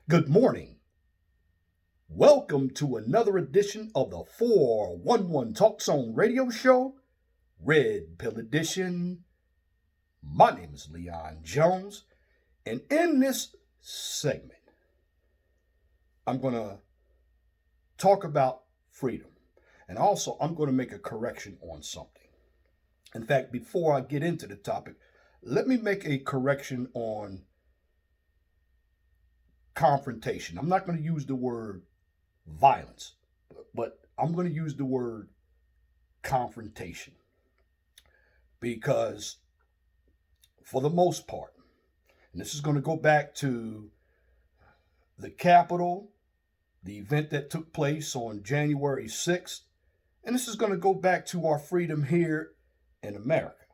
Good morning. Welcome to another edition of the 411 Talk Zone radio show, Red Pill Edition. My name is Leon Jones, and in this segment, I'm going to talk about freedom. And also, I'm going to make a correction on something. In fact, before I get into the topic, let me make a correction on confrontation. I'm not going to use the word violence, but I'm going to use the word confrontation because, for the most part, and this is going to go back to the Capitol, the event that took place on January 6th, and this is going to go back to our freedom here in America.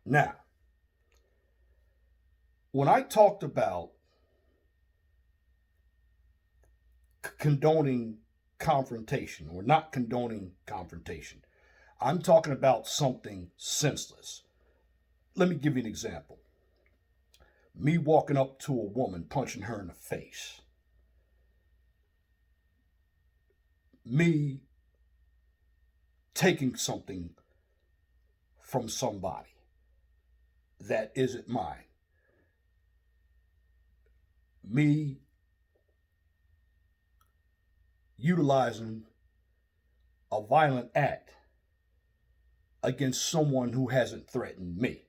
Now, when I talked about condoning confrontation or not condoning confrontation, I'm talking about something senseless. Let me give you an example. Me walking up to a woman, punching her in the face. Me taking something from somebody that isn't mine. Me utilizing a violent act against someone who hasn't threatened me.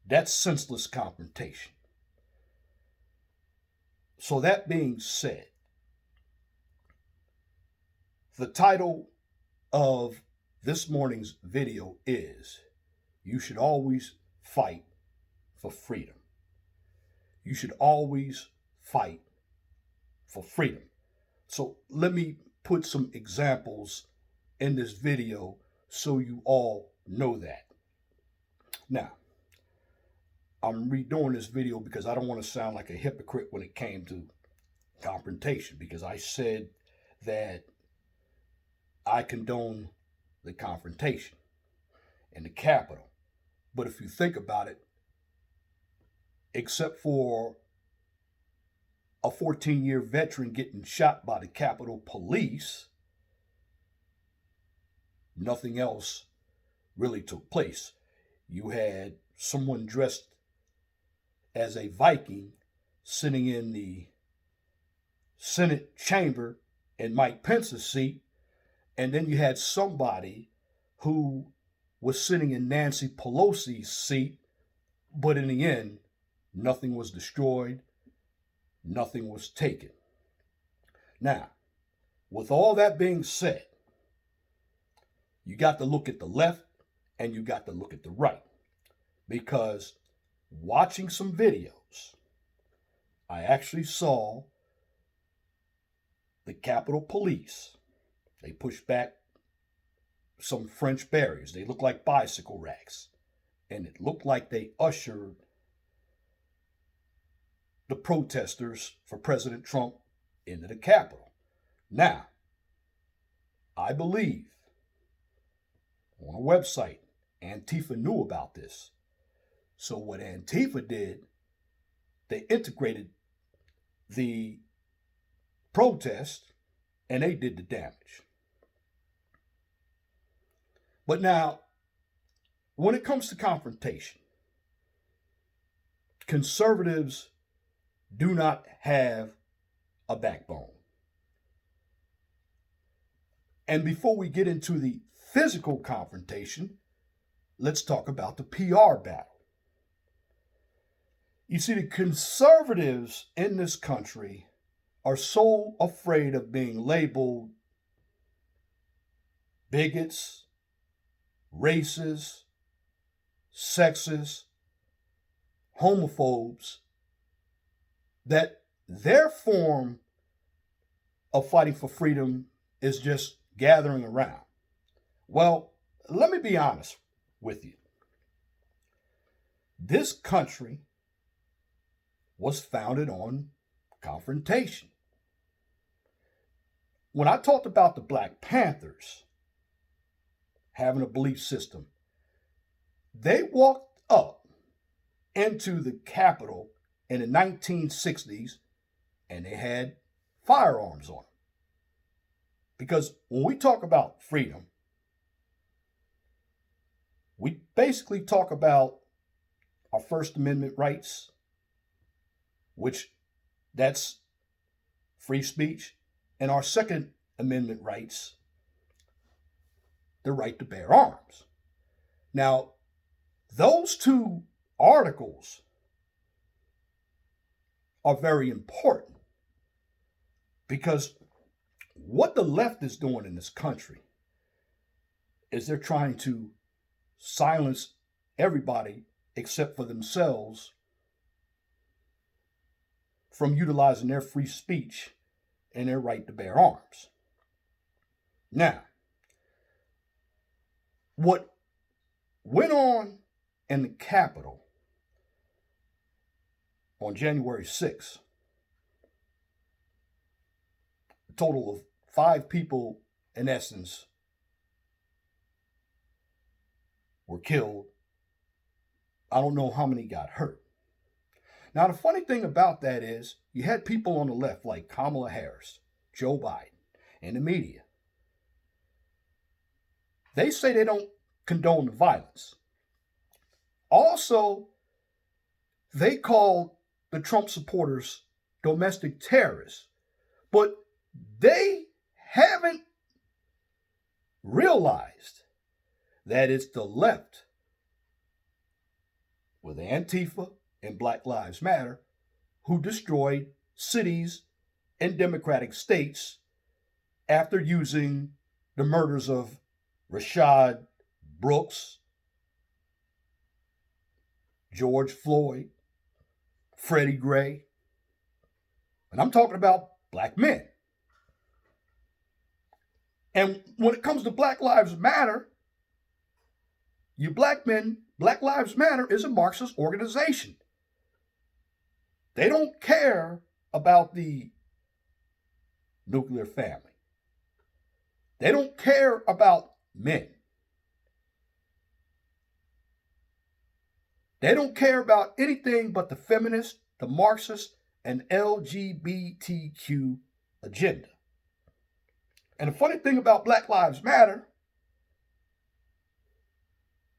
That's senseless confrontation. So, that being said, the title of this morning's video is You Should Always Fight for Freedom. You should always fight for freedom. So let me put some examples in this video so you all know that. Now, I'm redoing this video because I don't want to sound like a hypocrite when it came to confrontation, because I said that I condone the confrontation in the Capitol. But if you think about it, except for a 14-year veteran getting shot by the Capitol Police, nothing else really took place. You had someone dressed as a Viking sitting in the Senate chamber in Mike Pence's seat, and then you had somebody who was sitting in Nancy Pelosi's seat, but in the end, nothing was destroyed, nothing was taken. Now, with all that being said, you got to look at the left and you got to look at the right, because watching some videos, I actually saw the Capitol Police. They pushed back some French barriers. They looked like bicycle racks, and it looked like they ushered the protesters for President Trump into the Capitol. Now, I believe on a website, Antifa knew about this. So what Antifa did, they integrated the protest and they did the damage. But now, when it comes to confrontation, conservatives do not have a backbone. And before we get into the physical confrontation, let's talk about the PR battle. You see, the conservatives in this country are so afraid of being labeled bigots, racists, sexist, homophobes, that their form of fighting for freedom is just gathering around. Well, let me be honest with you. This country was founded on confrontation. When I talked about the Black Panthers having a belief system, they walked up into the Capitol in the 1960s and they had firearms on them. Because when we talk about freedom, we basically talk about our First Amendment rights, which that's free speech, and our Second Amendment rights, the right to bear arms. Now, those two articles are very important because what the left is doing in this country is they're trying to silence everybody except for themselves from utilizing their free speech and their right to bear arms. Now, what went on in the Capitol on January 6th, a total of 5 people, in essence, were killed. I don't know how many got hurt. Now, the funny thing about that is you had people on the left like Kamala Harris, Joe Biden, and the media. They say they don't condone the violence. Also, they called the Trump supporters domestic terrorists, but they haven't realized that it's the left with Antifa and Black Lives Matter who destroyed cities and democratic states after using the murders of Rashad Brooks, George Floyd, Freddie Gray, and I'm talking about black men. And when it comes to Black Lives Matter, you black men, Black Lives Matter is a Marxist organization. They don't care about the nuclear family. They don't care about men. They don't care about anything but the feminist, the Marxist, and LGBTQ agenda. And the funny thing about Black Lives Matter,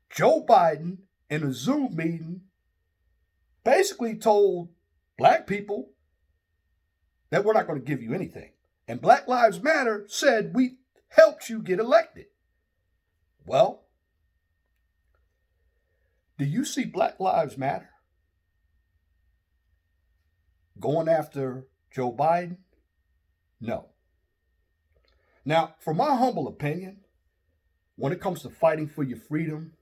Joe Biden in a Zoom meeting basically told black people that we're not going to give you anything. And Black Lives Matter said, we helped you get elected. Well, do you see Black Lives Matter going after Joe Biden? No. Now, from my humble opinion, when it comes to fighting for your freedom,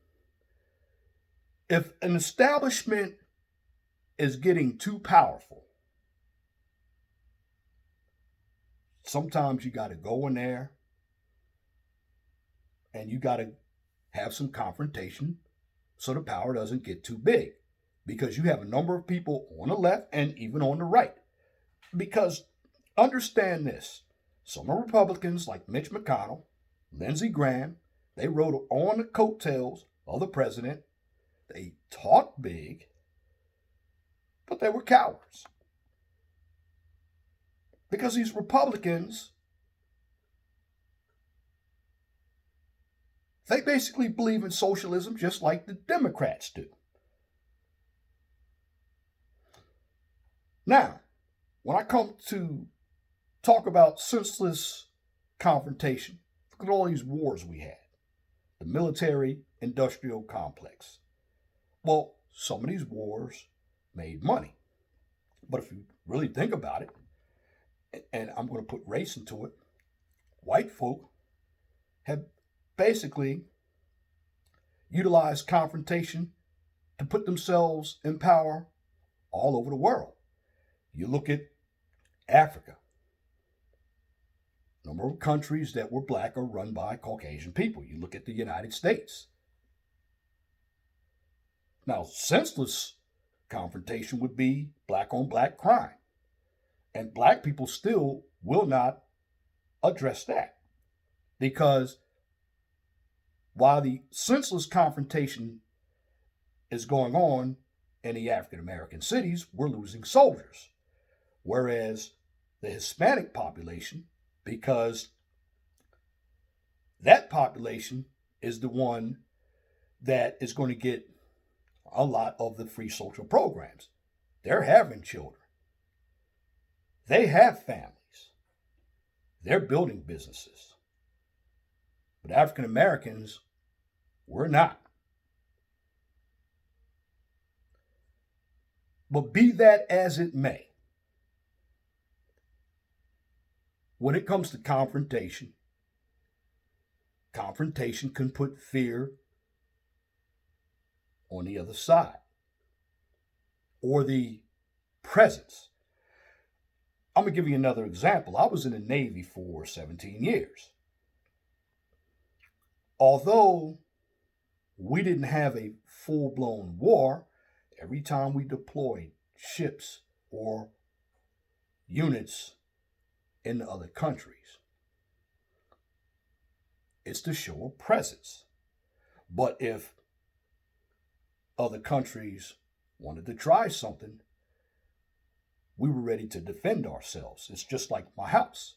if an establishment is getting too powerful, sometimes you got to go in there and you got to have some confrontation so the power doesn't get too big, because you have a number of people on the left and even on the right. Because understand this, some are Republicans like Mitch McConnell, Lindsey Graham, they rode on the coattails of the president. They talked big, but they were cowards. Because these Republicans, they basically believe in socialism just like the Democrats do. Now, when I come to talk about senseless confrontation, look at all these wars we had. The military-industrial complex. Well, some of these wars made money. But if you really think about it, and I'm going to put race into it, white folk have basically utilized confrontation to put themselves in power all over the world. You look at Africa. A number of countries that were black are run by Caucasian people. You look at the United States. Now, senseless confrontation would be black on black crime. And black people still will not address that. Because while the senseless confrontation is going on in the African American cities, we're losing soldiers. Whereas the Hispanic population, because that population is the one that is going to get a lot of the free social programs. They're having children. They have families. They're building businesses. But African Americans, we're not. But be that as it may, when it comes to confrontation, confrontation can put fear on the other side, or the presence. I'm going to give you another example. I was in the Navy for 17 years. Although we didn't have a full-blown war, every time we deployed ships or units in other countries, it's to show a presence. But if other countries wanted to try something, we were ready to defend ourselves. It's just like my house.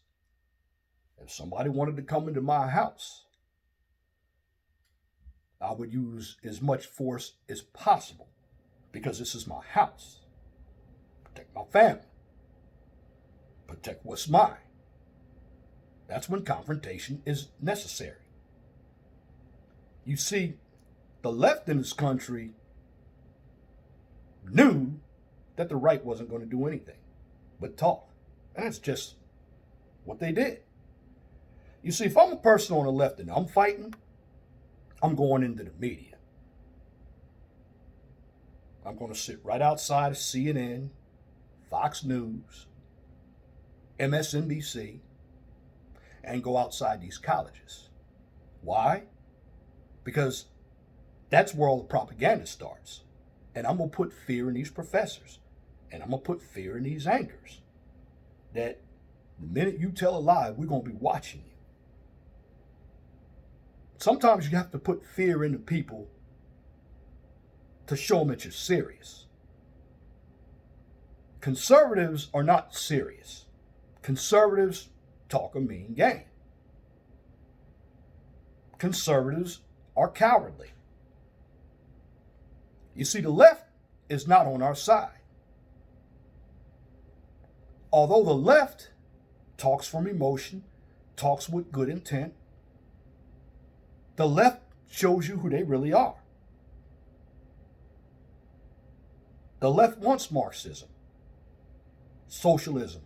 If somebody wanted to come into my house, I would use as much force as possible, because this is my house. Protect my family. Protect what's mine. That's when confrontation is necessary. You see, the left in this country knew that the right wasn't going to do anything but talk. And that's just what they did. You see, if I'm a person on the left and I'm fighting, I'm going into the media. I'm going to sit right outside of CNN, Fox News, MSNBC, and go outside these colleges. Why? Because that's where all the propaganda starts. And I'm going to put fear in these professors. And I'm going to put fear in these anchors. That the minute you tell a lie, we're going to be watching you. Sometimes you have to put fear into people to show them that you're serious. Conservatives are not serious. Conservatives talk a mean game. Conservatives are cowardly. You see, the left is not on our side. Although the left talks from emotion, talks with good intent, the left shows you who they really are. The left wants Marxism, socialism,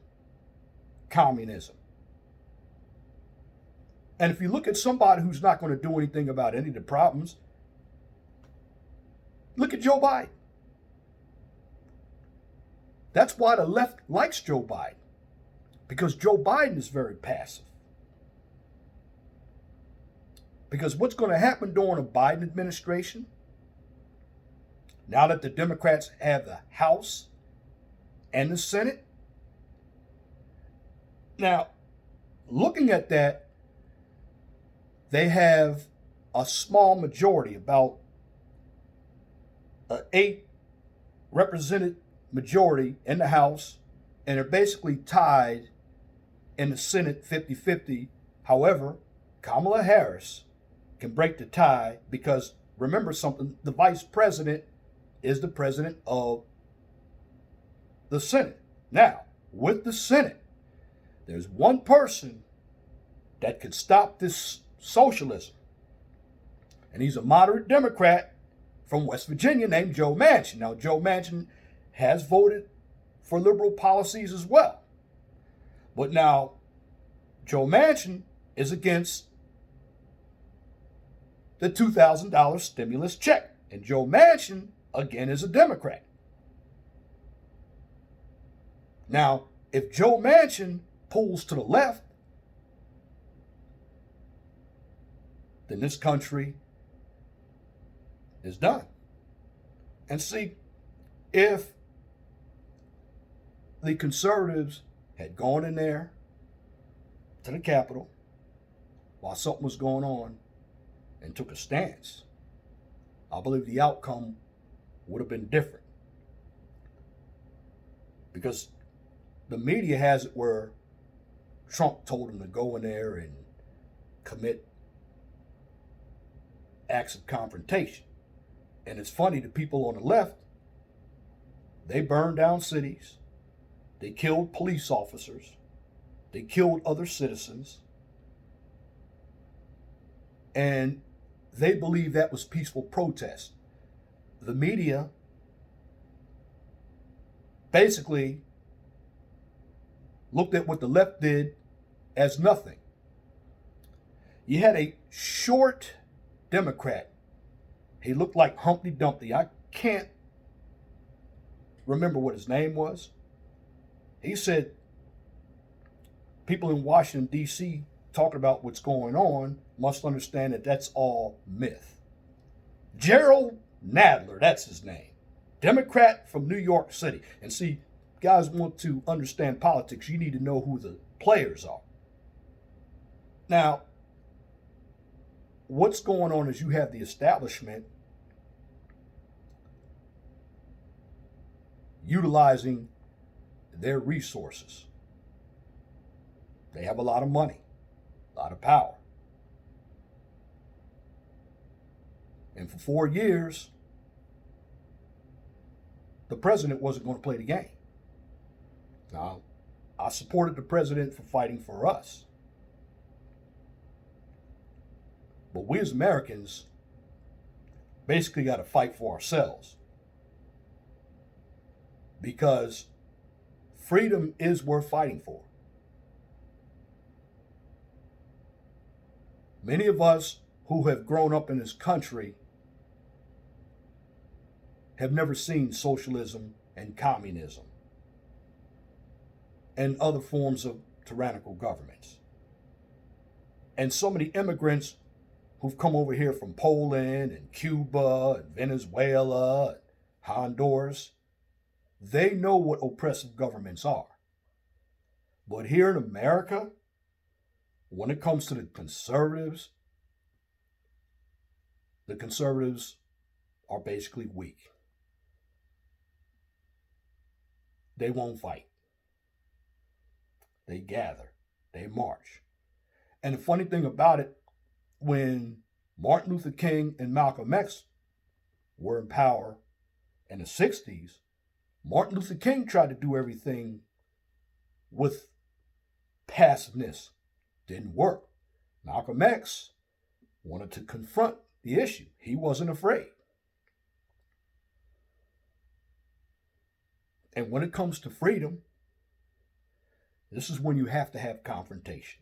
communism. And if you look at somebody who's not going to do anything about any of the problems, look at Joe Biden. That's why the left likes Joe Biden, because Joe Biden is very passive. Because what's going to happen during a Biden administration, now that the Democrats have the House and the Senate, now, looking at that, they have a small majority, about an 8 represented majority in the House, and they're basically tied in the Senate 50-50. However, Kamala Harris can break the tie, because remember something, the vice president is the president of the Senate. Now, with the Senate, there's one person that could stop this socialism. And he's a moderate Democrat from West Virginia named Joe Manchin. Now, Joe Manchin has voted for liberal policies as well. But now, Joe Manchin is against the $2,000 stimulus check. And Joe Manchin, again, is a Democrat. Now, if Joe Manchin pulls to the left, then this country is done. And see, if the conservatives had gone in there to the Capitol while something was going on and took a stance, I believe the outcome would have been different. Because the media has it where Trump told him to go in there and commit acts of confrontation. And it's funny, the people on the left, they burned down cities, they killed police officers, they killed other citizens, and they believe that was peaceful protest. The media basically looked at what the left did as nothing. You had a short Democrat. He looked like Humpty Dumpty. I can't remember what his name was. He said people in Washington, D.C. talking about what's going on must understand that that's all myth. Gerald Nadler, that's his name. Democrat from New York City. And see, guys want to understand politics, you need to know who the players are. Now, what's going on is you have the establishment utilizing their resources. They have a lot of money, a lot of power. And for 4 years, the president wasn't going to play the game. Now, I supported the president for fighting for us. But we as Americans basically got to fight for ourselves. Because freedom is worth fighting for. Many of us who have grown up in this country have never seen socialism and communism and other forms of tyrannical governments. And so many immigrants who've come over here from Poland and Cuba and Venezuela and Honduras, they know what oppressive governments are. But here in America, when it comes to the conservatives are basically weak. They won't fight. They gather. They march. And the funny thing about it, when Martin Luther King and Malcolm X were in power in the 60s, Martin Luther King tried to do everything with passiveness. Didn't work. Malcolm X wanted to confront the issue. He wasn't afraid. And when it comes to freedom, this is when you have to have confrontation.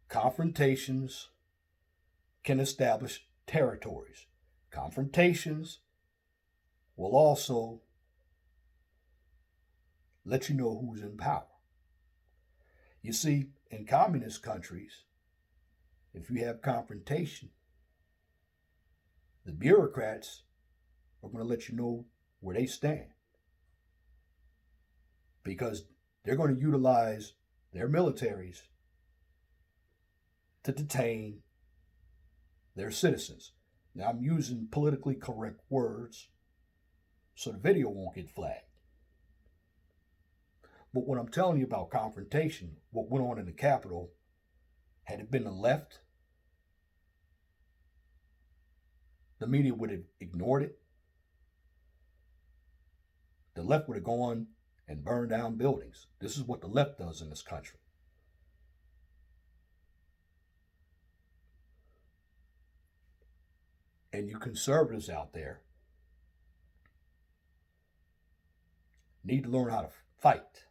Confrontations can establish territories. Confrontations will also let you know who's in power. You see, in communist countries, if you have confrontation, the bureaucrats are going to let you know where they stand. Because they're going to utilize their militaries to detain their citizens. Now, I'm using politically correct words so the video won't get flagged. But what I'm telling you about confrontation, what went on in the Capitol, had it been the left, the media would have ignored it. The left would have gone and burned down buildings. This is what the left does in this country. And you conservatives out there need to learn how to fight.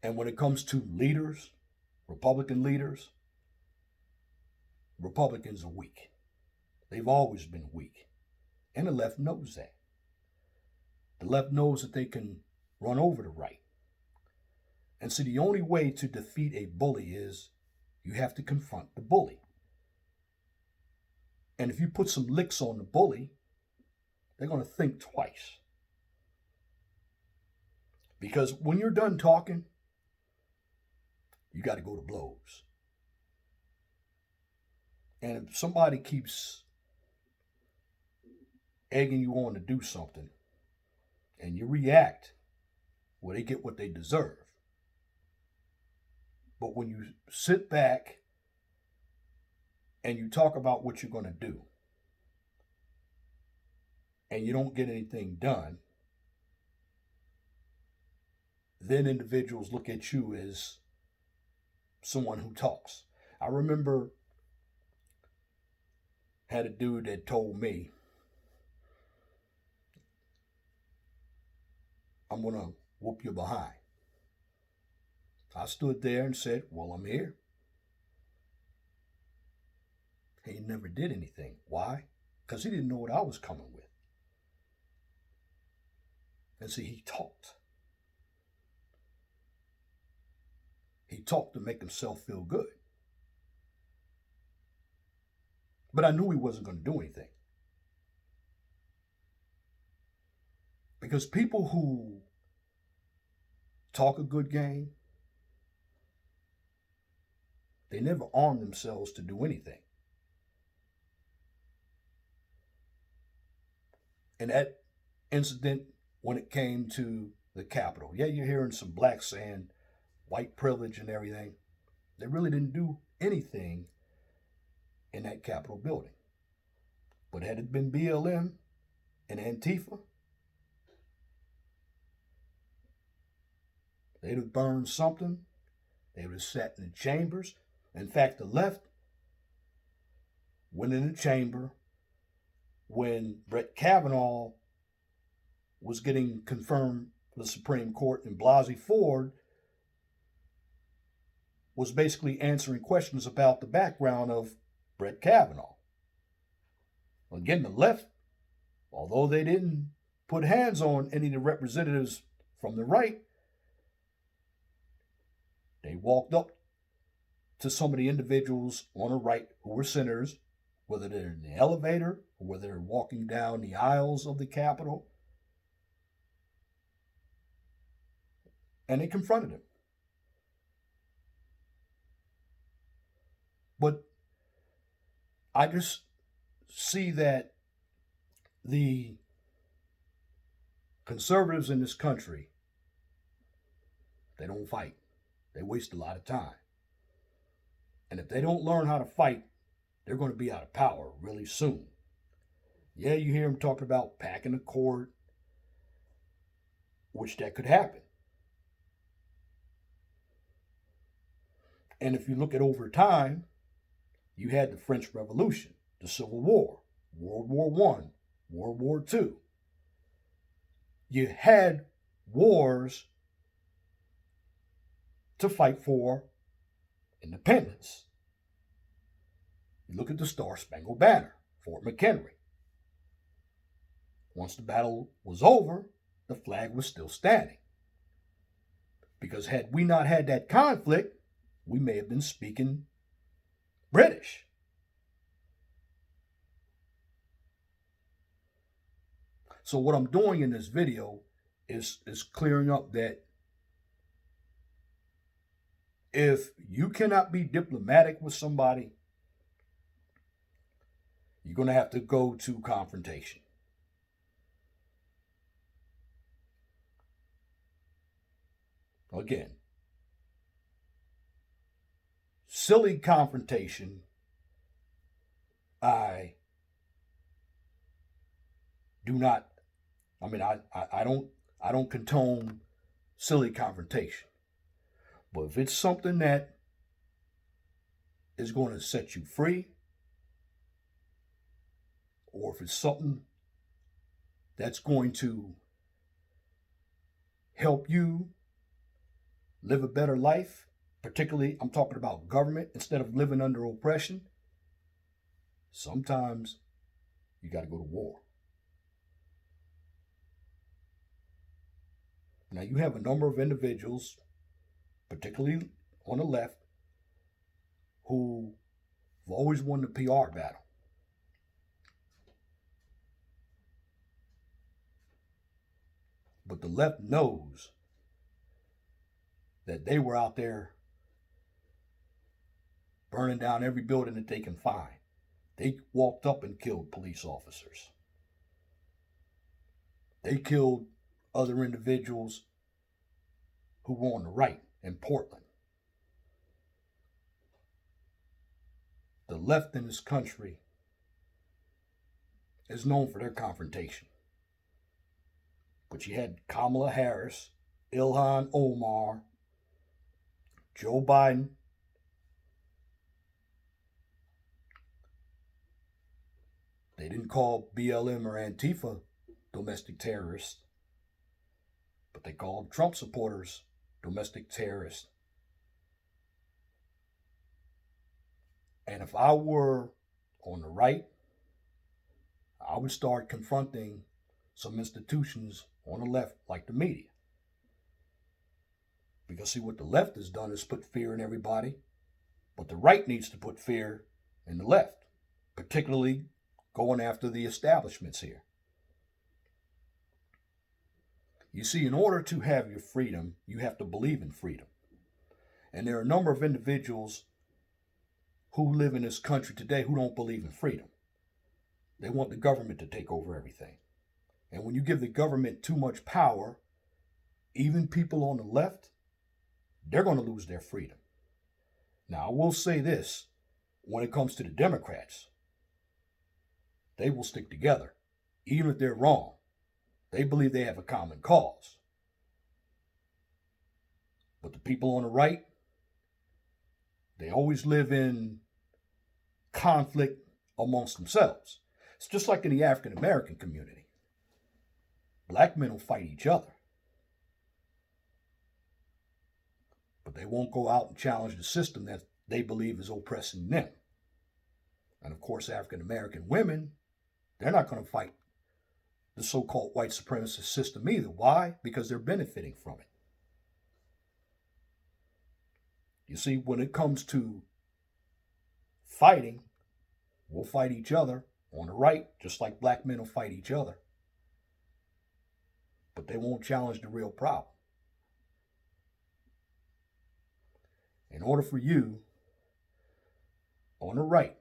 And when it comes to leaders, Republican leaders, Republicans are weak. They've always been weak. And the left knows that. The left knows that they can run over the right. And so the only way to defeat a bully is you have to confront the bully. And if you put some licks on the bully, they're going to think twice. Because when you're done talking, you got to go to blows. And if somebody keeps egging you on to do something and you react, well, they get what they deserve. But when you sit back and you talk about what you're going to do and you don't get anything done, then individuals look at you as someone who talks. I remember had a dude that told me, I'm going to whoop you behind. I stood there and said, well, I'm here. He never did anything. Why? Because he didn't know what I was coming with. And see, he talked. He talked to make himself feel good. But I knew he wasn't going to do anything. Because people who talk a good game, they never arm themselves to do anything. And that incident, when it came to the Capitol, yeah, you're hearing some blacks saying white privilege and everything. They really didn't do anything in that Capitol building. But had it been BLM and Antifa, they'd have burned something. They would have sat in the chambers. In fact, the left went in the chamber when Brett Kavanaugh was getting confirmed for the Supreme Court, and Blasey Ford was basically answering questions about the background of Brett Kavanaugh. Again, the left, although they didn't put hands on any of the representatives from the right, they walked up to some of the individuals on the right who were senators, whether they're in the elevator or whether they're walking down the aisles of the Capitol, and they confronted him. But I just see that the conservatives in this country, they don't fight. They waste a lot of time. And if they don't learn how to fight, they're going to be out of power really soon. Yeah, you hear them talking about packing the court, which that could happen. And if you look at over time, you had the French Revolution, the Civil War, World War I, World War II. You had wars to fight for independence. You look at the Star-Spangled Banner, Fort McHenry. Once the battle was over, the flag was still standing. Because had we not had that conflict, we may have been speaking British. So what I'm doing in this video is clearing up that if you cannot be diplomatic with somebody, you're going to have to go to confrontation. Again, silly confrontation, I don't condone silly confrontation. But if it's something that is going to set you free, or if it's something that's going to help you live a better life, particularly I'm talking about government, instead of living under oppression, sometimes you got to go to war. Now, you have a number of individuals, particularly on the left, who have always won the PR battle. But the left knows that they were out there burning down every building that they can find. They walked up and killed police officers. They killed other individuals who were on the right in Portland. The left in this country is known for their confrontation. But you had Kamala Harris, Ilhan Omar, Joe Biden, they didn't call BLM or Antifa domestic terrorists, but they called Trump supporters domestic terrorists. And if I were on the right, I would start confronting some institutions on the left, like the media. Because see, what the left has done is put fear in everybody, but the right needs to put fear in the left, particularly going after the establishments here. You see, in order to have your freedom, you have to believe in freedom. And there are a number of individuals who live in this country today who don't believe in freedom. They want the government to take over everything. And when you give the government too much power, even people on the left, they're going to lose their freedom. Now, I will say this, when it comes to the Democrats, they will stick together, even if they're wrong. They believe they have a common cause. But the people on the right, they always live in conflict amongst themselves. It's just like in the African American community. Black men will fight each other. But they won't go out and challenge the system that they believe is oppressing them. And of course, African American women, they're not going to fight the so-called white supremacist system either. Why? Because they're benefiting from it. You see, when it comes to fighting, we'll fight each other on the right, just like black men will fight each other. But they won't challenge the real problem. In order for you, on the right,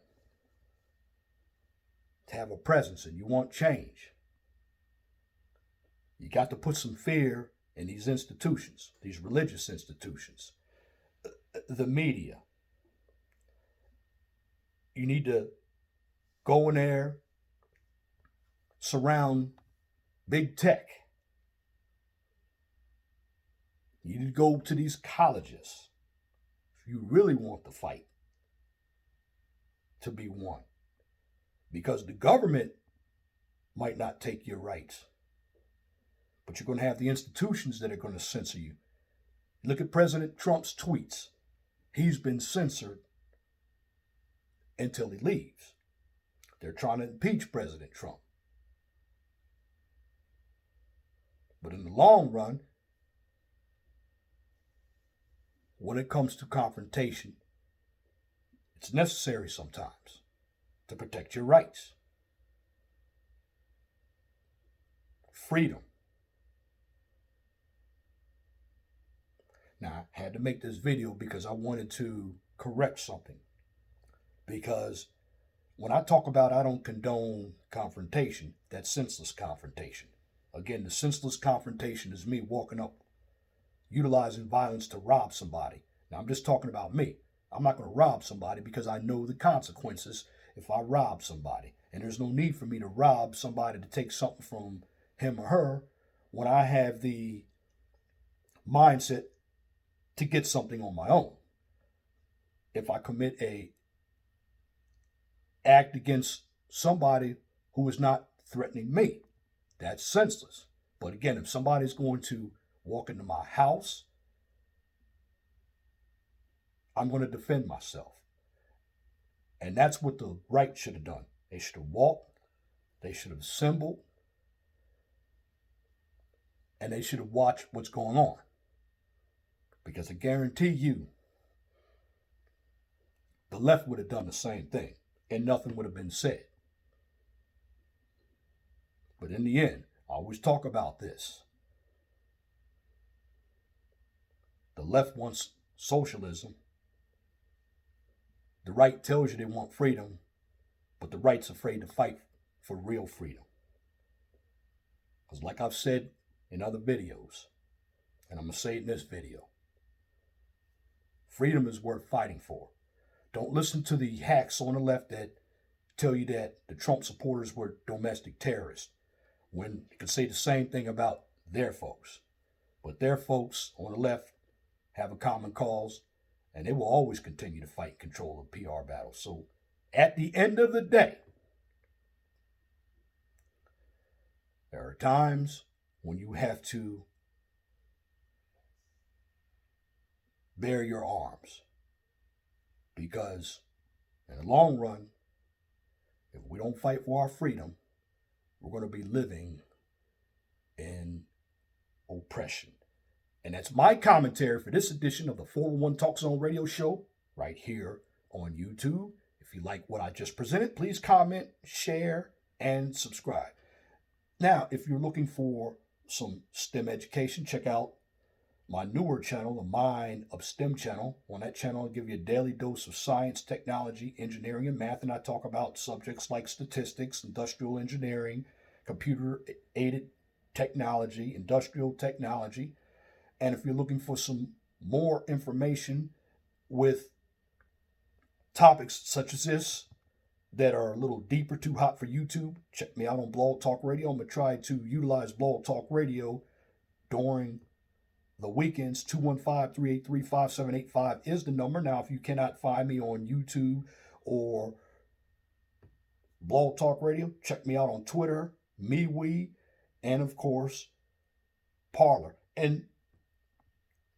to have a presence and you want change, you got to put some fear in these institutions, these religious institutions, the media. You need to go in there, surround big tech. You need to go to these colleges if you really want the fight to be won. Because the government might not take your rights, but you're going to have the institutions that are going to censor you. Look at President Trump's tweets. He's been censored until he leaves. They're trying to impeach President Trump. But in the long run, when it comes to confrontation, it's necessary sometimes to protect your rights. Freedom. Now, I had to make this video because I wanted to correct something. Because when I talk about I don't condone confrontation, that's senseless confrontation. Again, the senseless confrontation is me walking up, utilizing violence to rob somebody. Now, I'm just talking about me. I'm not going to rob somebody because I know the consequences if I rob somebody. And there's no need for me to rob somebody to take something from him or her when I have the mindset to get something on my own. If I commit a act against somebody who is not threatening me, that's senseless. But again, if somebody's going to walk into my house, I'm going to defend myself. And that's what the right should have done. They should have walked, they should have assembled, and they should have watched what's going on. Because I guarantee you, the left would have done the same thing, and nothing would have been said. But in the end, I always talk about this. The left wants socialism. The right tells you they want freedom, but the right's afraid to fight for real freedom. Because like I've said in other videos, and I'm going to say it in this video, freedom is worth fighting for. Don't listen to the hacks on the left that tell you that the Trump supporters were domestic terrorists, when you can say the same thing about their folks. But their folks on the left have a common cause, and they will always continue to fight and control the PR battle. So at the end of the day, there are times when you have to bear your arms, because in the long run, if we don't fight for our freedom, we're going to be living in oppression. And that's my commentary for this edition of the 411 Talk Zone radio show right here on YouTube. If you like what I just presented, please comment, share, and subscribe. Now, if you're looking for some STEM education, check out my newer channel, the Mind of STEM channel. On that channel, I'll give you a daily dose of science, technology, engineering, and math, and I talk about subjects like statistics, industrial engineering, computer-aided technology, industrial technology. And if you're looking for some more information with topics such as this that are a little deeper, too hot for YouTube, check me out on Blog Talk Radio. I'm going to try to utilize Blog Talk Radio during the weekends. 215-383-5785 is the number. Now, if you cannot find me on YouTube or Blog Talk Radio, check me out on Twitter, MeWe, and of course, Parler. And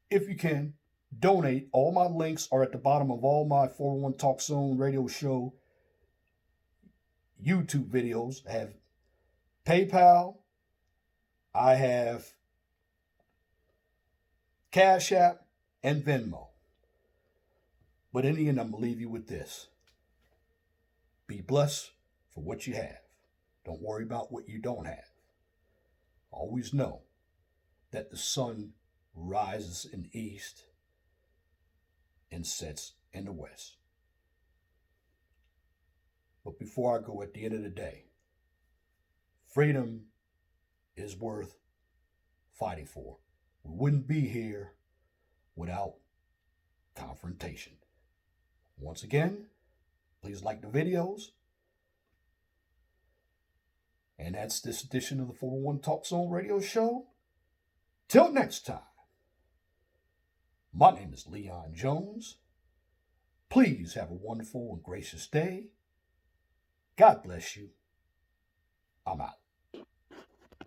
if you can, donate. All my links are at the bottom of all my 401 Talk Zone radio show YouTube videos. I have PayPal. I have Cash App and Venmo. But in the end, I'm going to leave you with this. Be blessed for what you have. Don't worry about what you don't have. Always know that the sun rises in the east and sets in the west. But before I go, at the end of the day, freedom is worth fighting for. We wouldn't be here without confrontation. Once again, please like the videos. And that's this edition of the 401 Talk Zone radio show. Till next time, my name is Leon Jones. Please have a wonderful and gracious day. God bless you.